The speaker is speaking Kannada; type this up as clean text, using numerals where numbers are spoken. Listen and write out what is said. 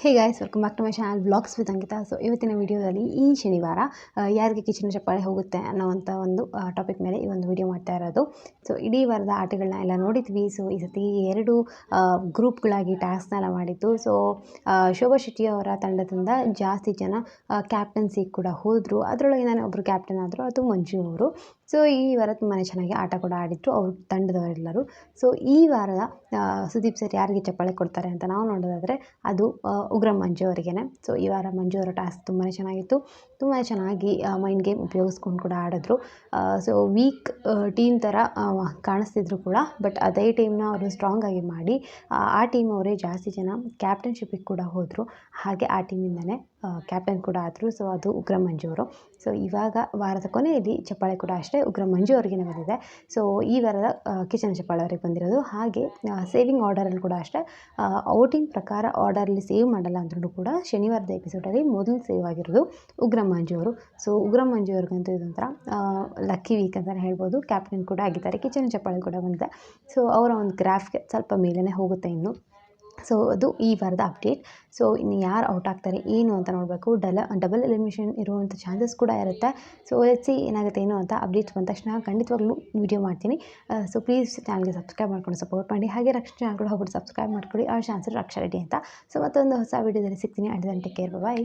Hey guys, welcome back to my channel vlogs with Ankita. So ಇವತ್ತಿನ ವಿಡಿಯೋದಲ್ಲಿ ಈ ಶನಿವಾರ ಯಾರಿಗೆ ಕಿಚನ್ ಚಪ್ಪಾಳೆ ಹೋಗುತ್ತೆ ಅನ್ನೋವಂಥ ಒಂದು ಟಾಪಿಕ್ ಮೇಲೆ ಈ ಒಂದು ವಿಡಿಯೋ ಮಾಡ್ತಾ ಇರೋದು. ಸೊ ಇಡೀ ವಾರದ ಆಟಗಳನ್ನ ಎಲ್ಲ ನೋಡಿದ್ವಿ. ಸೊ ಈ ಸತಿ 2 ಗ್ರೂಪ್ಗಳಾಗಿ ಟಾಸ್ಕ್ನೆಲ್ಲ ಮಾಡಿದ್ದು. ಸೊ ಶೋಭಾ ಶೆಟ್ಟಿ ಅವರ ತಂಡದಿಂದ ಜಾಸ್ತಿ ಜನ ಕ್ಯಾಪ್ಟನ್ಸಿ ಕೂಡ ಹೋದರು. ಅದರೊಳಗೆ ನಾನು ಒಬ್ಬರು ಕ್ಯಾಪ್ಟನ್ ಆದರು, ಅದು ಮಂಜು ಅವರು. ಸೊ ಈ ವಾರ ತುಂಬಾ ಚೆನ್ನಾಗಿ ಆಟ ಕೂಡ ಆಡಿದರು ಅವ್ರ ತಂಡದವರೆಲ್ಲರೂ. ಸೊ ಈ ವಾರದ ಸುದೀಪ್ ಸರ್ ಯಾರಿಗೆ ಚಪ್ಪಾಳೆ ಕೊಡ್ತಾರೆ ಅಂತ ನಾವು ನೋಡೋದಾದರೆ ಅದು ಉಗ್ರಂ ಮಂಜು ಅವರಿಗೇ. ಸೊ ಈ ವಾರ ಮಂಜು ಅವರ ಟಾಸ್ಕ್ ತುಂಬಾ ಚೆನ್ನಾಗಿತ್ತು. ತುಂಬ ಚೆನ್ನಾಗಿ ಮೈಂಡ್ ಗೇಮ್ ಉಪಯೋಗಿಸ್ಕೊಂಡು ಕೂಡ ಆಡಿದ್ರು. ಸೊ ವೀಕ್ ಟೀಮ್ ಥರ ಕಾಣಿಸ್ತಿದ್ರು ಕೂಡ, ಬಟ್ ಅದೇ ಟೀಮ್ನ ಅವರು ಸ್ಟ್ರಾಂಗಾಗಿ ಮಾಡಿ ಆ ಟೀಮ್ ಅವರೇ ಜಾಸ್ತಿ ಜನ ಕ್ಯಾಪ್ಟನ್ಶಿಪ್ಪಿಗೆ ಕೂಡ ಹೋದರು. ಹಾಗೆ ಆ ಟೀಮಿಂದನೇ ಕ್ಯಾಪ್ಟನ್ ಕೂಡ ಆದರು. ಸೊ ಅದು ಉಗ್ರಂ ಮಂಜು ಅವರು. ಸೊ ಇವಾಗ ವಾರದ ಕೊನೆಯಲ್ಲಿ ಚಪ್ಪಾಳೆ ಕೂಡ ಅಷ್ಟೇ ಉಗ್ರಂ ಮಂಜು ಅವ್ರಿಗೆ ಬಂದಿದೆ. ಸೊ ಈ ವಾರದ ಕಿಚನ್ ಚಪ್ಪಾಳೆ ಅವ್ರಿಗೆ ಬಂದಿರೋದು. ಹಾಗೆ ಸೇವಿಂಗ್ ಆರ್ಡರಲ್ಲಿ ಕೂಡ ಅಷ್ಟೇ, ಔಟಿಂಗ್ ಪ್ರಕಾರ ಆರ್ಡರಲ್ಲಿ ಸೇವ್ ಮಾಡಲ್ಲ ಅಂದ್ರೂ ಕೂಡ ಶನಿವಾರದ ಎಪಿಸೋಡಲ್ಲಿ ಮೊದಲು ಸೇವ್ ಆಗಿರೋದು ಉಗ್ರಂ ಮಂಜು ಅವರು. ಸೊ ಉಗ್ರಂ ಮಂಜು ಅವ್ರಿಗಂತೂ ಇದೊಂಥರ ಲಕ್ಕಿ ವೀಕ್ ಅಂತಲೇ ಹೇಳ್ಬೋದು. ಕ್ಯಾಪ್ಟನ್ ಕೂಡ ಆಗಿದ್ದಾರೆ, ಕಿಚನ್ ಚಪ್ಪಾಳೆ ಕೂಡ ಬಂದಿದೆ. ಸೊ ಅವರ ಒಂದು ಗ್ರಾಫ್ಗೆ ಸ್ವಲ್ಪ ಮೇಲೇ ಹೋಗುತ್ತೆ ಇನ್ನು. ಸೊ ಅದು ಈ ವಾರದ ಅಪ್ಡೇಟ್. ಸೊ ಇನ್ನು ಯಾರು ಔಟ್ ಆಗ್ತಾರೆ ಏನು ಅಂತ ನೋಡಬೇಕು. ಡಬಲ್ ಎಲಿಮಿನೇಷನ್ ಇರುವಂಥ ಚಾನ್ಸಸ್ ಕೂಡ ಇರುತ್ತೆ. ಸೊ ಲೆಟ್ಸ್ ಸಿ ಏನಾಗುತ್ತೆ ಏನು ಅಂತ. ಅಪ್ಡೇಟ್ಸ್ ಬಂದ ತಕ್ಷಣ ಖಂಡಿತವಾಗ್ಲೂ ವಿಡಿಯೋ ಮಾಡ್ತೀನಿ. ಸೊ ಪ್ಲೀಸ್ ಚಾನಲ್ಗೆ ಸಬ್ಸ್ಕ್ರೈಬ್ ಮಾಡ್ಕೊಂಡು ಸಪೋರ್ಟ್ ಮಾಡಿ. ಹಾಗೆ ರಕ್ಷಾ ಚಾನಲ್ ಕೂಡ ಹೋಗ್ಬಿಟ್ಟು ಸಬ್ಸ್ಕ್ರೈಬ್ ಮಾಡ್ಕೊಳ್ಳಿ. ಆ ಚಾನ್ಸರ್ ರಕ್ಷಾ ರೆಡ್ಡಿ ಅಂತ. ಸೊ ಮತ್ತೊಂದು ಹೊಸ ವಿಡಿಯೋದಲ್ಲಿ ಸಿಗ್ತೀನಿ. ಅಂಟಿಲ್ ದೆನ್ ಟೇಕ್ ಕೇರ್, ಬಾಯ್.